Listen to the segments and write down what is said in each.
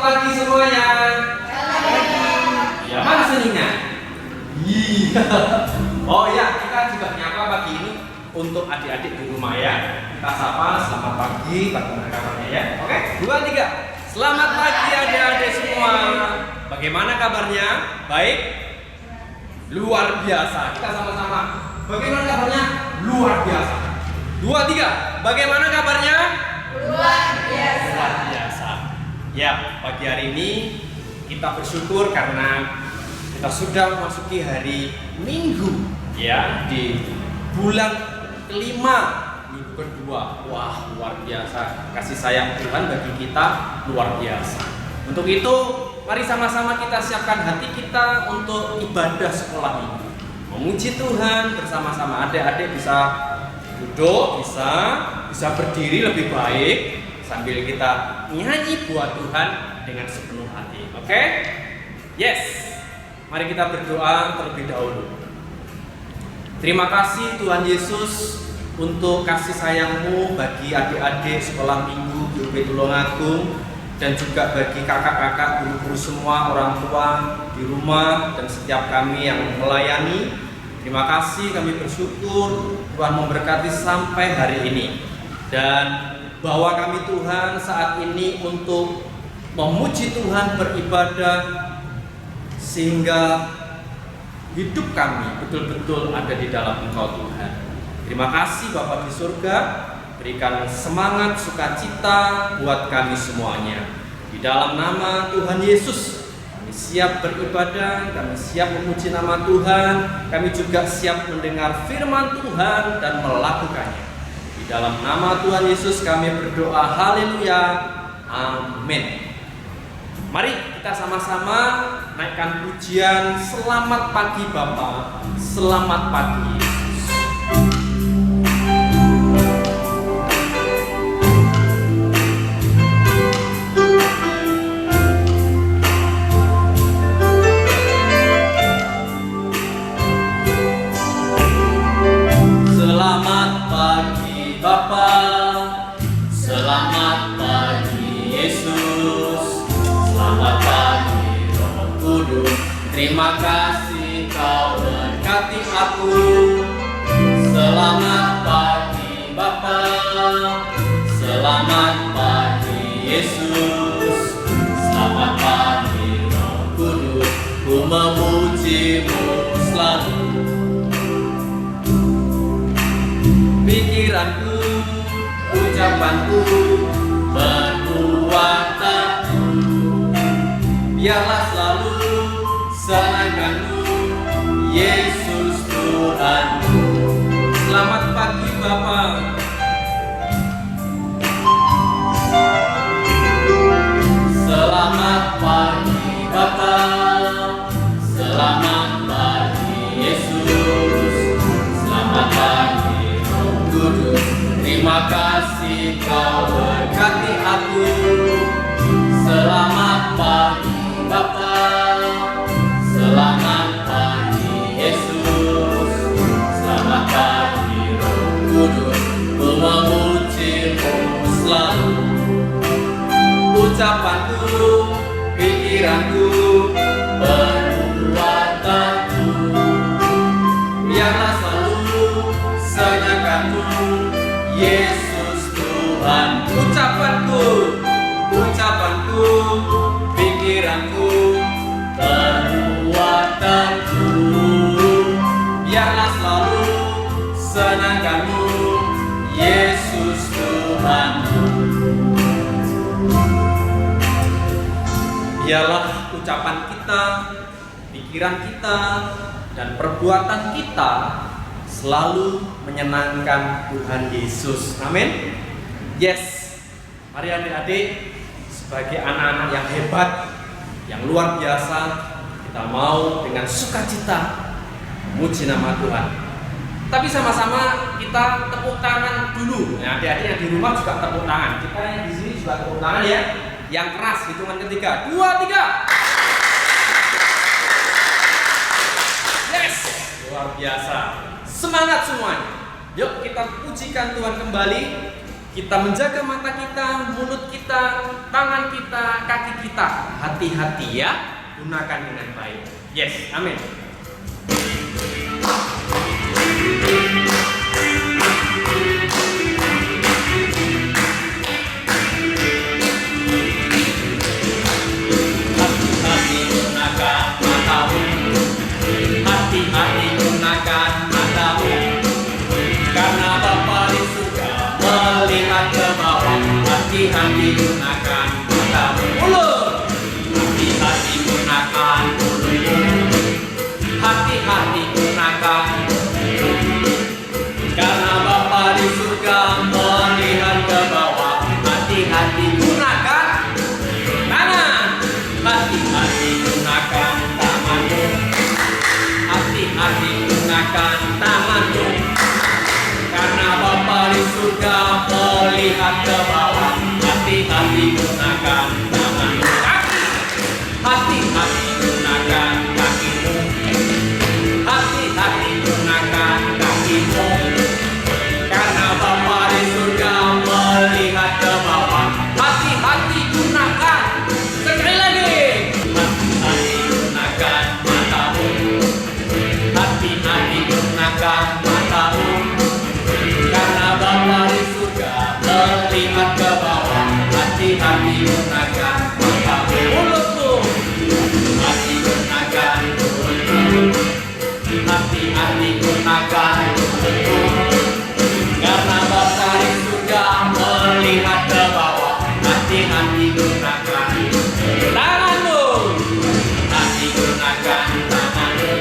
pagi semuanya. Ya, mana seningnya? Iya. Oh ya, kita juga menyapa pagi ini untuk adik-adik di rumah ya. Kita sapa, selamat pagi, bagaimana kabarnya ya? Oke, 2, 3. Selamat pagi adik-adik semua. Bagaimana kabarnya? Baik? Luar biasa. Kita sama-sama. Bagaimana kabarnya? Luar biasa. 2, 3. Bagaimana kabarnya? Luar biasa. Luar biasa. Ya, pagi hari ini kita bersyukur karena kita sudah memasuki hari Minggu ya, di bulan kelima, minggu kedua. Wah, luar biasa. Kasih sayang Tuhan bagi kita luar biasa. Untuk itu, mari sama-sama kita siapkan hati kita untuk ibadah sekolah minggu. Memuji Tuhan bersama-sama. Adik-adik bisa duduk, bisa berdiri lebih baik sambil kita nyanyi buat Tuhan dengan sepenuh hati. Oke? Yes. Mari kita berdoa terlebih dahulu. Terima kasih Tuhan Yesus untuk kasih sayang-Mu bagi adik-adik sekolah minggu di UP Tulungagung dan juga bagi kakak-kakak, guru-guru semua, orang tua di rumah dan setiap kami yang melayani. Terima kasih, kami bersyukur Tuhan memberkati sampai hari ini. Dan bawa kami Tuhan saat ini untuk memuji Tuhan, beribadah, sehingga hidup kami betul-betul ada di dalam Engkau Tuhan. Terima kasih Bapa di surga, berikan semangat, sukacita buat kami semuanya. Di dalam nama Tuhan Yesus, kami siap beribadah, kami siap memuji nama Tuhan, kami juga siap mendengar firman Tuhan dan melakukannya. Di dalam nama Tuhan Yesus kami berdoa, haleluya, amin. Mari kita sama-sama naikkan pujian selamat pagi Bapa, selamat pagi Yesus. Selamat pagi Bapa, selamat pagi Yesus. Selamat pagi Roh Kudus, terima kasih Kau berkati aku. Selamat pagi Bapa, selamat pagi Yesus. Selamat pagi Roh Kudus, ku memuji-Mu selalu. Pikiranku, ucapanku, perbuatanku, biarlah selalu senangkanmu, Yesus Tuhanku. Selamat pagi Bapa. Selamat pagi Bapa, selamat pagi Yesus. Selamat pagi Roh Kudus, terima kasih Kau berkati aku. Selamat pagi Bapa, selamat pagi Yesus. Selamat pagi Roh Kudus, ku memuji-Mu selalu. Ucapanku, pikiranku, perbuatanku, biarlah selalu senangkanmu, Yesus Tuhan. Ucapanku, pikiranku, perbuatanku, biarlah selalu senangkanmu, Yesus Tuhanku. Biarlah ucapan kita, pikiran kita, dan perbuatan kita selalu menyenangkan Tuhan Yesus. Amin. Yes. Mari adik-adik, sebagai anak-anak yang hebat, yang luar biasa, kita mau dengan sukacita memuji nama Tuhan. Tapi sama-sama kita tepuk tangan dulu. Nah, adik-adik yang di rumah juga tepuk tangan. Kita yang di sini juga tepuk tangan ya. Yang keras, hitungan ketiga. 2, 3. Yes, luar biasa. Semangat semuanya. Yuk kita pujikan Tuhan kembali. Kita menjaga mata kita, mulut kita, tangan kita, kaki kita hati-hati ya, gunakan dengan baik. Yes, amin. Hati-hati gunakan matamu, hati-hati gunakan matamu, karena Bapa di surga melihat ke bawah. Hati-hati gunakan matamu. Mulut, hati-hati gunakan mulutmu, hati-hati gunakan, karena Bapa di surga melihat ke bawah. Hati-hati gunakan tangan, hati-hati gunakan tanganmu, hati-hati gunakan tanganmu, karena Bapa di surga melihat ke bawah. Hati-hati gunakan tanganmu. Kaki, hati-hati gunakan kakimu, hati-hati gunakan kakimu, karena Bapa di surga melihat ke bawah. Hati-hati gunakan. Sekali lagi, hati-hati gunakan matamu, hati-hati gunakan matamu, karena Bapa di surga melihat ke bawah. Hati-hati gunakan matamu. Mulutmu, hati gunakan mulutmu, hati-hati gunakan mulutmu, karena Bapa di surga melihat ke bawah. Hati-hati gunakan tanganmu, hati gunakan tanganmu,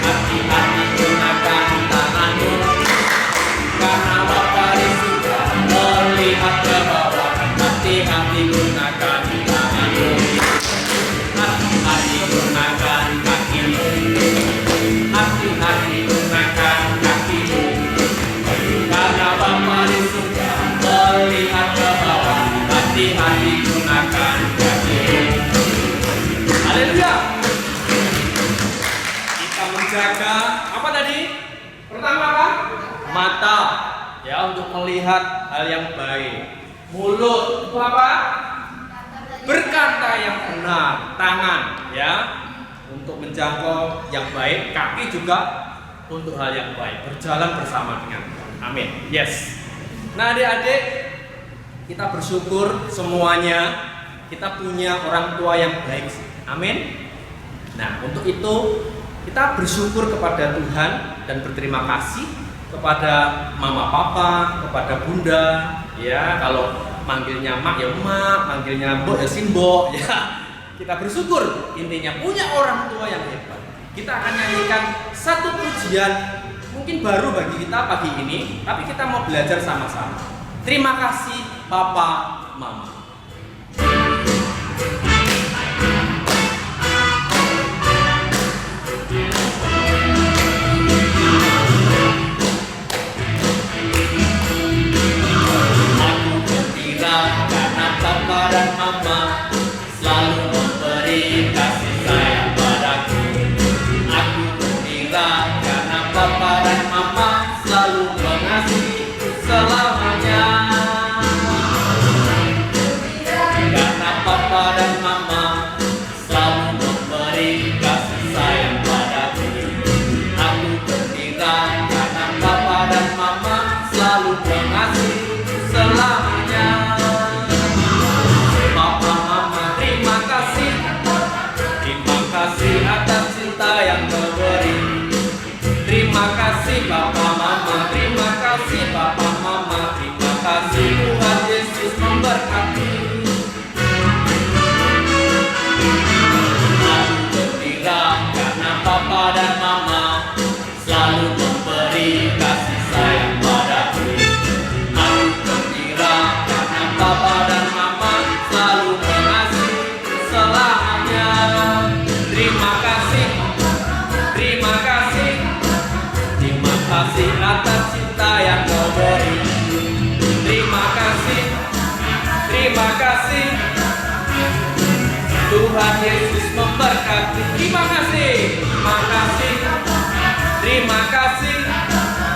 hati-hati gunakan tanganmu, karena Bapa di surga melihat ke bawah. Hati-hati gunakan tanganmu, hati-hati gunakan kakimu, hati-hati gunakan kakimu, karena Bapa di surga melihat ke bawah. Hati-hati gunakan kakimu. Haleluya. Kita menjaga apa tadi? Pertama apa? Mata, ya, untuk melihat hal yang baik. Mulut itu apa? Berkata yang benar. Tangan, ya, untuk menjangkau yang baik. Kaki juga untuk hal yang baik. Berjalan bersama dengan Tuhan. Amin. Yes. Nah, adik-adik, kita bersyukur semuanya kita punya orang tua yang baik. Amin. Nah, untuk itu kita bersyukur kepada Tuhan dan berterima kasih kepada mama papa, kepada bunda, ya, kalau manggilnya mak ya mak, manggilnya mbok ya simbo, ya. Kita bersyukur intinya punya orang tua yang hebat. Kita akan nyanyikan satu pujian mungkin baru bagi kita pagi ini, tapi kita mau belajar sama-sama. Terima kasih papa, mama. Karena papa dan mama selalu memberi kasih sayang padaku. Aku gembira karena papa dan mama selalu mengasihiku selamanya. Karena papa dan mama selalu memberi kasih sayang padaku. Aku gembira karena papa dan mama selalu mengasihiku selamanya. Atas cinta yang kau beri. Terima kasih Papa Mama, terima kasih Papa Mama, terima kasih Tuhan Yesus memberkati. Aku gembira karena Papa dan Mama selalu memberi kasih sayang padaku. Aku gembira karena Papa dan Mama selalu mengasihi selamanya. Terima kasih, terima kasih, terima kasih atas cinta yang kau beri. Terima kasih, terima kasih, Tuhan Yesus memberkati. Terima kasih, terima kasih, terima kasih,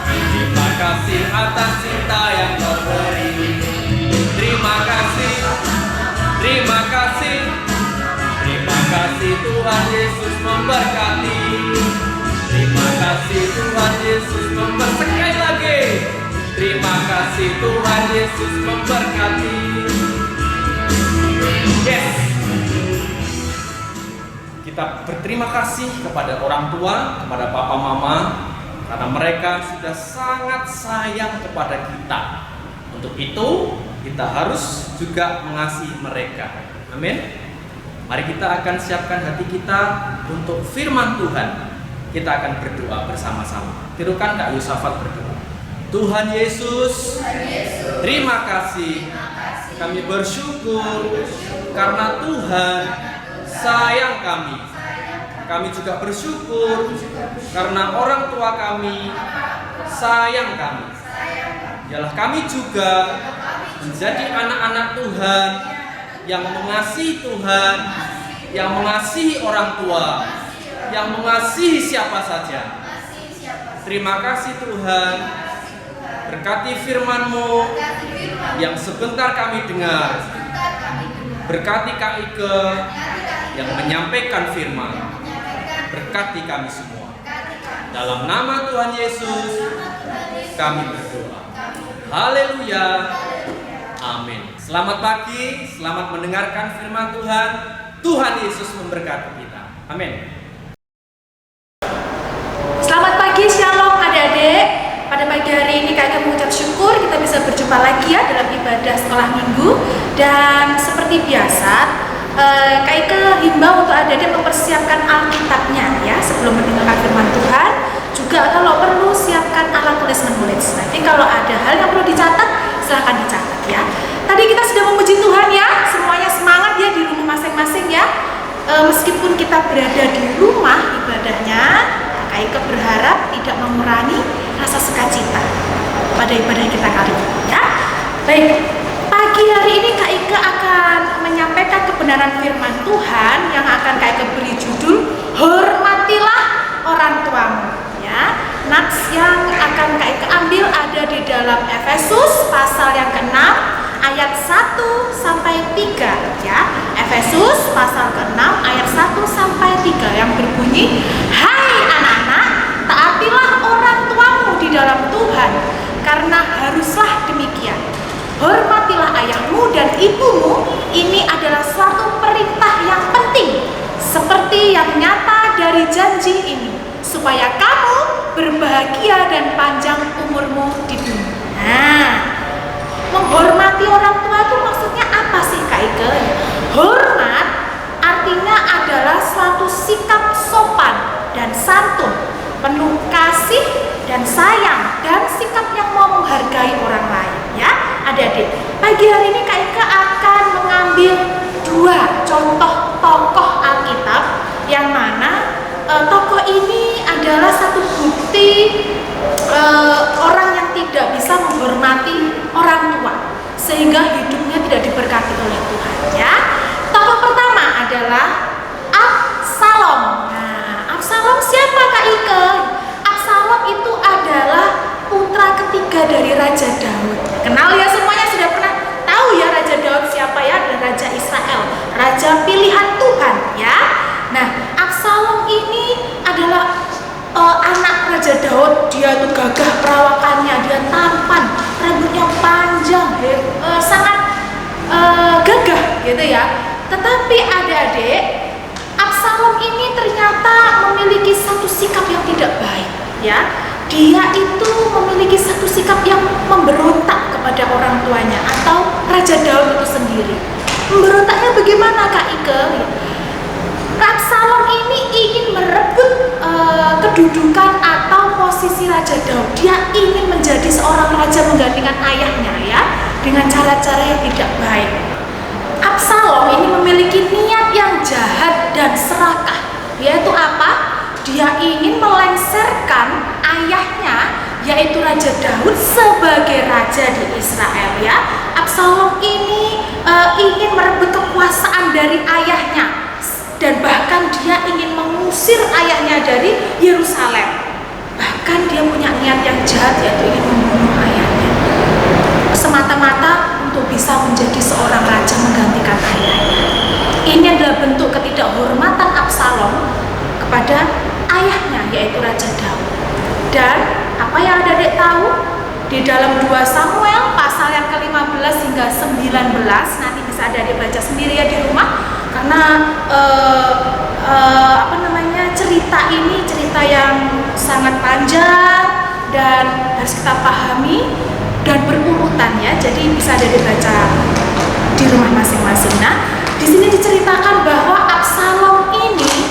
terima kasih atas cinta yang kau beri. Terima kasih, terima kasih. Tuhan Yesus memberkati. Terima kasih Tuhan Yesus memberkati. Sekali lagi. Terima kasih Tuhan Yesus memberkati. Yes. Kita berterima kasih kepada orang tua, kepada papa mama, karena mereka sudah sangat sayang kepada kita. Untuk itu, kita harus juga mengasihi mereka. Amin. Mari kita akan siapkan hati kita untuk firman Tuhan. Kita akan berdoa bersama-sama. Tirukan Kak Yusafat berdoa. Tuhan Yesus, terima kasih. Kami bersyukur karena Tuhan sayang kami. Kami juga bersyukur karena orang tua kami sayang kami. Yalah kami juga menjadi anak-anak Tuhan yang mengasihi Tuhan, yang mengasihi orang tua, yang mengasihi siapa saja. Terima kasih Tuhan. Berkati firman-Mu yang sebentar kami dengar. Berkati Kak Ike yang menyampaikan firman. Berkati kami semua. Dalam nama Tuhan Yesus kami berdoa. Haleluya. Amin. Selamat pagi, selamat mendengarkan firman Tuhan. Tuhan Yesus memberkati kita. Amin. Selamat pagi, shalom adik-adik. Pada pagi hari ini Kak Ike mengucap syukur kita bisa berjumpa lagi ya dalam ibadah sekolah minggu. Dan seperti biasa, Kak Ike himbau untuk adik-adik mempersiapkan Alkitabnya ya sebelum mendengarkan firman Tuhan. Juga kalau perlu siapkan alat tulis menulis. Nanti kalau ada hal yang perlu dicatat, silahkan dicatat ya. Tadi kita sudah memuji Tuhan ya, semuanya semangat ya di rumah masing-masing ya. Meskipun kita berada di rumah ibadahnya, Kak Ike berharap tidak mengurangi rasa sukacita pada ibadah kita kali ini ya. Baik, pagi hari ini Kak Ike akan menyampaikan kebenaran firman Tuhan yang akan Kak Ike beri judul Hormatilah Orang Tuamu ya. Nats yang akan Kak Ike ambil ada di dalam Efesus pasal yang ke-6 ayat 1 sampai 3 ya. Efesus pasal ke-6 ayat 1 sampai 3 yang berbunyi, "Hai anak-anak, taatilah orang tuamu di dalam Tuhan, karena haruslah demikian. Hormatilah ayahmu dan ibumu, ini adalah suatu perintah yang penting, seperti yang nyata dari janji ini, supaya kamu berbahagia dan panjang umurmu di bumi." Nah, menghormati orang tua itu maksudnya apa sih Kak Ike? Hormat artinya adalah suatu sikap sopan dan santun, penuh kasih dan sayang, dan sikap yang mau menghargai orang lain ya. Adik-adik, pagi hari ini Kak Ike akan mengambil 2 contoh tokoh Alkitab yang mana tokoh ini adalah satu bukti orang yang tidak bisa menghormati orang tua sehingga hidupnya tidak diberkati oleh Tuhan ya. Tokoh pertama adalah Absalom. Nah, Absalom siapa Kak Ike? Absalom itu adalah putra ketiga dari Raja Daud. Kenal ya, semuanya sudah pernah tahu ya Raja Daud siapa ya? Dan Raja Israel, raja pilihan Tuhan ya. Nah, Absalom ini adalah anak Raja Daud. Dia itu gagah perawakannya, dia tampan, rambutnya panjang, sangat gagah gitu ya. Tetapi adik-adik, Absalom ini ternyata memiliki satu sikap yang tidak baik ya. Dia itu memiliki satu sikap yang memberontak kepada orang tuanya atau Raja Daud itu sendiri. Memberontaknya bagaimana Kak Ike? Absalom ini ingin merebut kedudukan atau posisi Raja Daud. Dia ingin menjadi seorang raja menggantikan ayahnya ya, dengan cara-cara yang tidak baik. Absalom ini memiliki niat yang jahat dan serakah, yaitu apa? Dia ingin melengsarkan ayahnya, yaitu Raja Daud, sebagai raja di Israel ya. Absalom ini ingin merebut kekuasaan dari ayahnya, dan bahkan dia ingin mengusir ayahnya dari Yerusalem. Bahkan dia punya niat yang jahat, yaitu ingin membunuh ayahnya semata-mata untuk bisa menjadi seorang raja menggantikan ayahnya. Ini adalah bentuk ketidakhormatan Absalom Dan apa yang adik-adik tahu? Di dalam 2 Samuel pasal yang ke-15 hingga 19, nanti bisa adik-adik baca sendiri ya di rumah, karena cerita ini cerita yang sangat panjang dan harus kita pahami dan berurutan ya. Jadi bisa adik-adik baca di rumah masing-masing. Nah, di sini diceritakan bahwa Absalom ini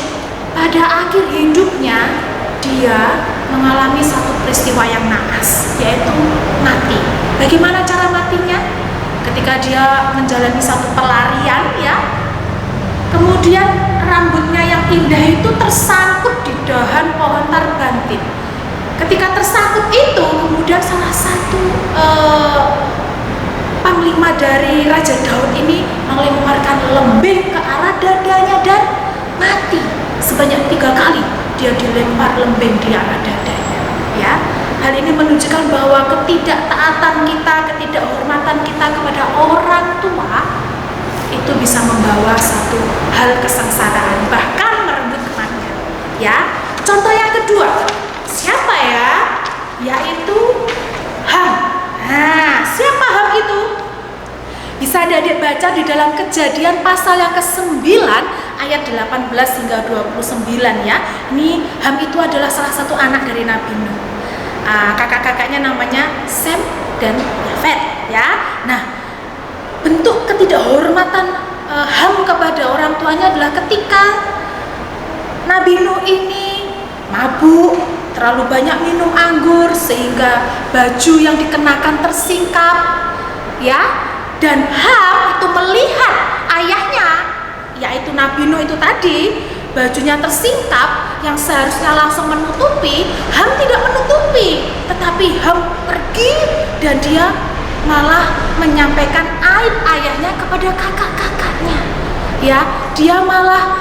pada akhir hidupnya dia mengalami satu peristiwa yang naas, yaitu mati. Bagaimana cara matinya? Ketika dia menjalani satu pelarian ya, kemudian rambutnya yang indah itu tersangkut di dahan pohon tarbantin. Ketika tersangkut itu, kemudian salah satu panglima dari Raja Daud ini melemparkan lembing ke arah dadanya dan mati. Sebanyak 3 kali dia dilempar lembing di arah dadanya. Ya, hal ini menunjukkan bahwa ketidaktaatan kita, ketidakhormatan kita kepada orang tua itu bisa membawa satu hal kesengsaraan, bahkan merenggut kematian. Ya, contoh yang kedua, siapa ya? Yaitu Ham. Nah, siapa Ham itu? Bisa adik-adik baca di dalam Kejadian pasal yang ke-9 ayat 18 hingga 29 ya. Ini Ham itu adalah salah satu anak dari Nabi Nuh. Kakak-kakaknya namanya Sem dan Yafet ya. Nah, bentuk ketidakhormatan Ham kepada orang tuanya adalah ketika Nabi Nuh ini mabuk, terlalu banyak minum anggur sehingga baju yang dikenakan tersingkap ya. Dan Ham itu melihat ayahnya, yaitu Nabi Nuh itu tadi, bajunya tersingkap yang seharusnya langsung menutupi, Ham tidak menutupi, tetapi Ham pergi dan dia malah menyampaikan aib ayahnya kepada kakak-kakaknya. Ya, dia malah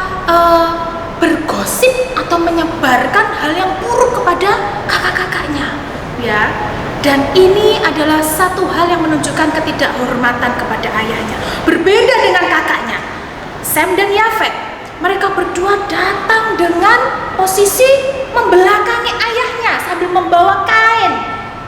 bergosip atau menyebarkan hal yang buruk kepada kakak-kakaknya. Ya. Dan ini adalah satu hal yang menunjukkan ketidakhormatan kepada ayahnya. Berbeda dengan kakaknya, Sem dan Yafet. Mereka berdua datang dengan posisi membelakangi ayahnya sambil membawa kain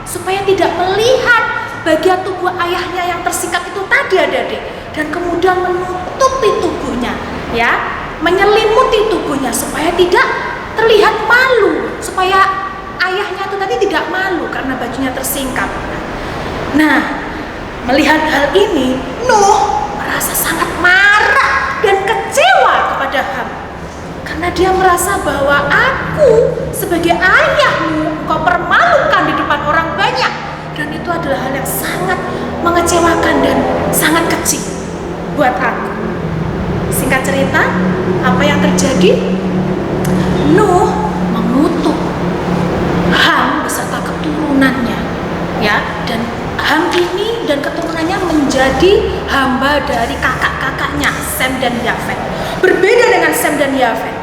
supaya tidak melihat bagian tubuh ayahnya yang tersingkap itu tadi adik-adik, dan kemudian menutupi tubuhnya, ya, menyelimuti tubuhnya supaya tidak terlihat malu, supaya ayahnya itu tadi tidak malu karena bajunya tersingkap. Nah, melihat hal ini, Nuh merasa sangat marah dan kecewa kepada Ham, karena dia merasa bahwa aku sebagai ayahmu kau permalukan di depan orang banyak, dan itu adalah hal yang sangat mengecewakan dan sangat kecil buat aku. Singkat cerita, apa yang terjadi? Nuh mengutuk Ham beserta keturunannya, ya, dan Ham ini dan keturunannya menjadi hamba dari kakak-kakaknya Sem dan Yafet. Berbeda dengan Sem dan Yafet,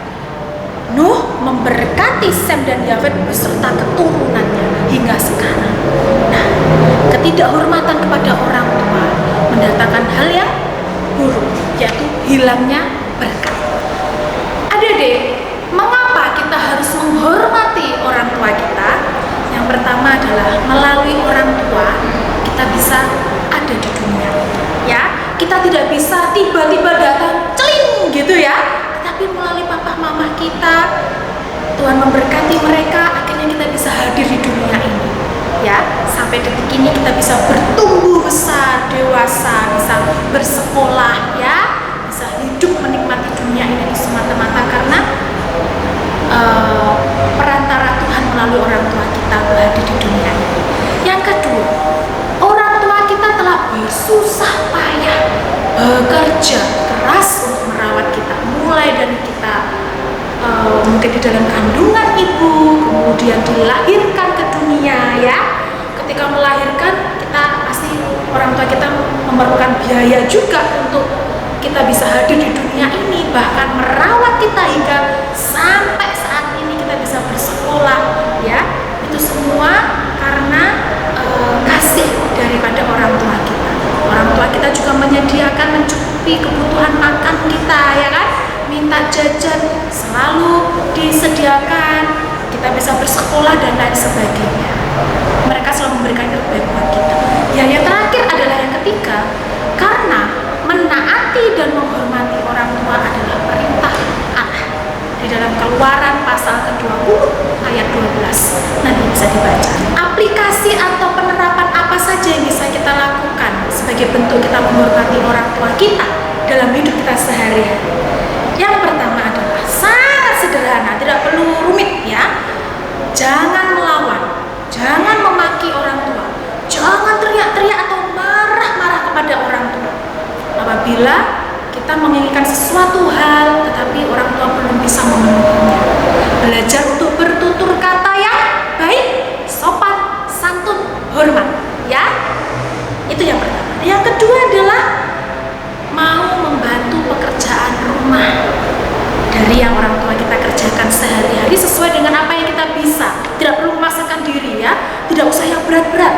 Nuh memberkati Sem dan Yafet beserta keturunannya hingga sekarang. Nah, ketidakhormatan kepada orang tua mendatangkan hal yang buruk, yaitu hilangnya berkat. Adik-adik, mengapa kita harus menghormati orang tua kita? Yang pertama adalah melalui orang tua kita bisa ada di dunia. Ya, kita tidak bisa tiba-tiba datang celing gitu ya. Tetapi melalui papa mama kita, Tuhan memberkati mereka, akhirnya kita bisa hadir di dunia ini. Ya, sampai detik ini kita bisa bertumbuh besar, dewasa, bisa bersekolah, ya, bisa hidup menikmati dunia ini semata-mata karena perantara Tuhan melalui orang tua kita hadir di dunia ini. Yang kedua, orang tua kita telah bersusah payah bekerja keras untuk merawat kita, mulai dari kita mungkin di dalam kandungan ibu, kemudian dilahirkan ke dunia, ya. Ketika melahirkan, kita pasti orang tua kita memerlukan biaya juga untuk kita bisa hadir di dunia ini, bahkan merawat kita hingga sampai saat ini kita bisa bersekolah, ya. Itu semua karena kasih daripada orang tua kita. Orang tua kita juga menyediakan, mencukupi kebutuhan makan kita, ya kan? Minta jajan selalu disediakan, kita bisa bersekolah dan lain sebagainya. 20 ayat 12. Nanti bisa dibaca. Aplikasi atau penerapan apa saja yang bisa kita lakukan sebagai bentuk kita menghormati orang tua kita dalam hidup kita sehari-hari. Yang pertama adalah sangat sederhana, tidak perlu rumit ya. Jangan melawan, jangan memaki orang tua, jangan teriak-teriak atau marah-marah kepada orang tua. Apabila kita menginginkan sesuatu hal tetapi orang tua belum bisa memenuhinya, belajar untuk bertutur kata yang baik, sopan, santun, hormat ya. Itu yang pertama. Yang kedua adalah mau membantu pekerjaan rumah dari yang orang tua kita kerjakan sehari-hari sesuai dengan apa yang kita bisa. Tidak perlu memaksakan diri ya, tidak usah yang berat-berat.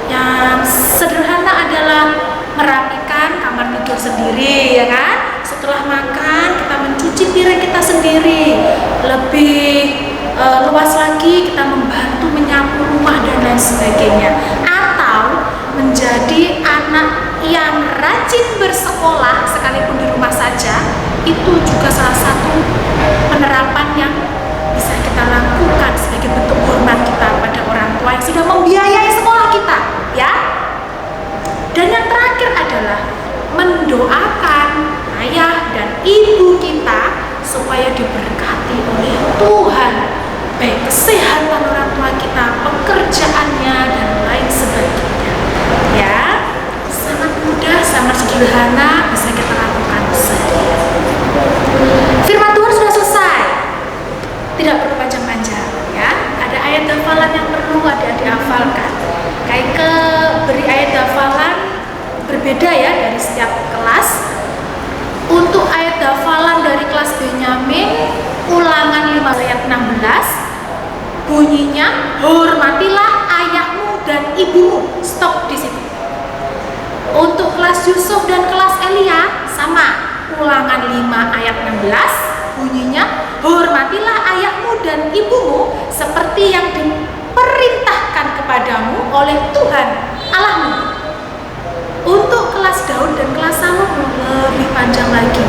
Yang sederhana adalah merapikan kamar tidur sendiri ya kan. Setelah makan kita mencuci piring kita sendiri. Lebih luas lagi kita membantu menyapu rumah dan lain sebagainya. Atau menjadi anak yang rajin bersekolah sekalipun di rumah saja, itu juga salah satu penerapan yang bisa kita lakukan sebagai bentuk hormat kita pada orang tua yang sudah membiayai sekolah kita ya. Dan yang terakhir adalah mendoakan ayah dan ibu kita supaya diberkati oleh Tuhan, baik kesehatan orang tua kita, pekerjaannya dan lain sebagainya ya. Sangat mudah, sangat sederhana, bisa kita lakukan sehari-hari. Firman Tuhan sudah selesai, tidak perlu panjang-panjang ya. Ada ayat hafalan yang perlu adik-adik hafalkan. Kaike beri ayat hafalan berbeda ya dari setiap kelas. Untuk ayat hafalan dari kelas Benyamin, Ulangan 5 ayat 16, bunyinya hormatilah ayahmu dan ibumu. Stop di situ. Untuk kelas Yusuf dan kelas Elia sama, Ulangan 5 ayat 16, bunyinya hormatilah ayahmu dan ibumu seperti yang diperintahkan kepadamu oleh Tuhan Allahmu. Untuk kelas Daud dan kelas Salomo lebih panjang lagi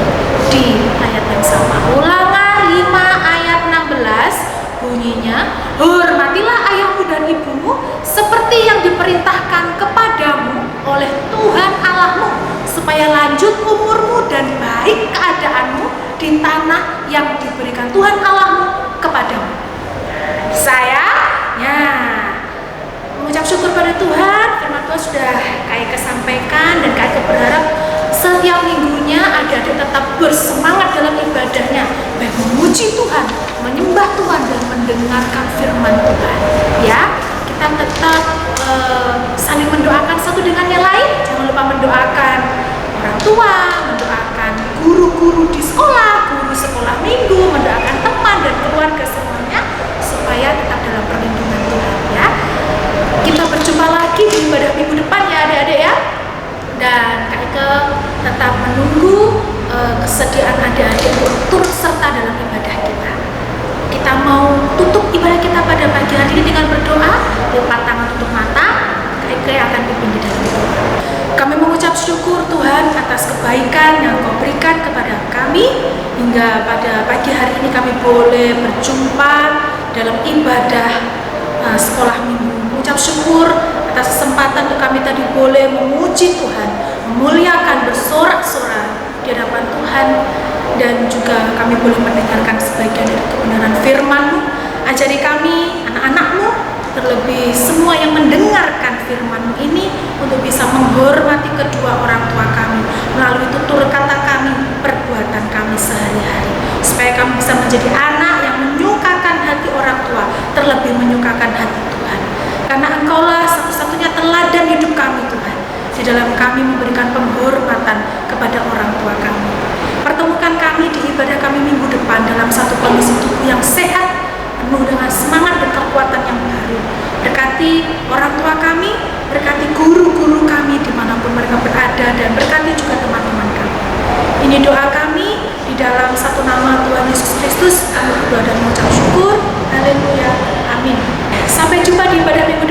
di ayat yang sama, Ulangan 5 ayat 16, bunyinya hormatilah ayahmu dan ibumu seperti yang diperintahkan kepadamu oleh Tuhan Allahmu, supaya lanjut umurmu dan baik keadaanmu di tanah yang diberikan Tuhan Allahmu kepadamu. Saya mengucap syukur pada Tuhan, firman Tuhan sudah Kaike sampaikan, dan Kaike berharap setiap minggunya adik-adik tetap bersemangat dalam ibadahnya, baik memuji Tuhan, menyembah Tuhan, dan mendengarkan firman Tuhan ya. Kita tetap saling mendoakan satu dengan yang lain. Jangan lupa mendoakan orang tua, mendoakan guru-guru di sekolah, guru sekolah minggu, mendoakan teman dan keluarga semuanya supaya tetap dalam perlindungan Tuhan ya. Kita berjumpa lagi di ibadah minggu depan ya adik-adik ya. Dan Kaike tetap menunggu kesediaan adik-adik untuk turut serta dalam ibadah kita. Kita mau tutup ibadah kita pada pagi hari ini dengan berdoa, lipat tangan tutup mata. Kaike akan dipimpin di dalam doa. Kami mengucap syukur Tuhan atas kebaikan yang Kau berikan kepada kami, hingga pada pagi hari ini kami boleh berjumpa dalam ibadah sekolah minggu. Mengucap syukur atas kesempatan untuk kami tadi boleh memuji Tuhan, memuliakan, bersorak-sorai di hadapan Tuhan, dan juga kami boleh mendengarkan sebagian dari kebenaran firman-Mu. Ajari kami, anak-anak-Mu, terlebih semua yang mendengarkan firman-Mu ini, untuk bisa menghormati kedua orang tua kami melalui tutur kata kami, perbuatan kami sehari-hari, supaya kami bisa menjadi anak yang menyukakan hati orang tua, terlebih menyukakan hati Tuhan. Karena Engkaulah satu-satunya teladan hidup kami Tuhan, di dalam kami memberikan penghormatan kepada orang tua kami. Pertemukan kami di ibadah kami minggu depan dalam satu kondisi tubuh yang sehat, penuh dengan semangat dan kekuatan yang baru. Berkati orang tua kami, berkati guru-guru kami dimanapun mereka berada, dan berkati juga teman-teman kami. Ini doa kami di dalam satu nama Tuhan Yesus Kristus. Kami berdoa dan mengucap syukur. Haleluya. Amin. Sampai jumpa di ibadah minggu